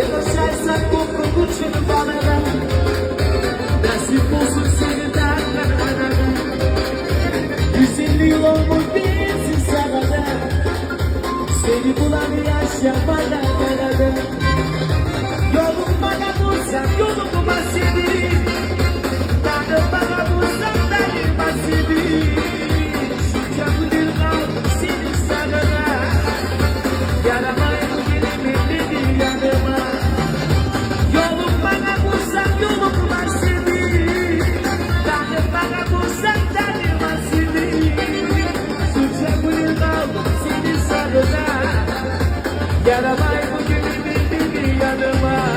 açarsan kokumu çırp bana. Nasip olsun senden bana. 150 yıl olmuş değilsin sana da. Seni bulan yaşamana bana. Yolum bana bulsam yolumu bahsedeyim. Tanrım bana bulsam benim bahsedeyim. Şu canlı kal seni sarına. Yaramayı gelmedi yanıma. Yolum bana bulsam yolumu bahsedeyim. Tanrım bana bulsam benim bahsedeyim. Şu canlı kal seni sarına. Yaramayı gelmedi yanıma.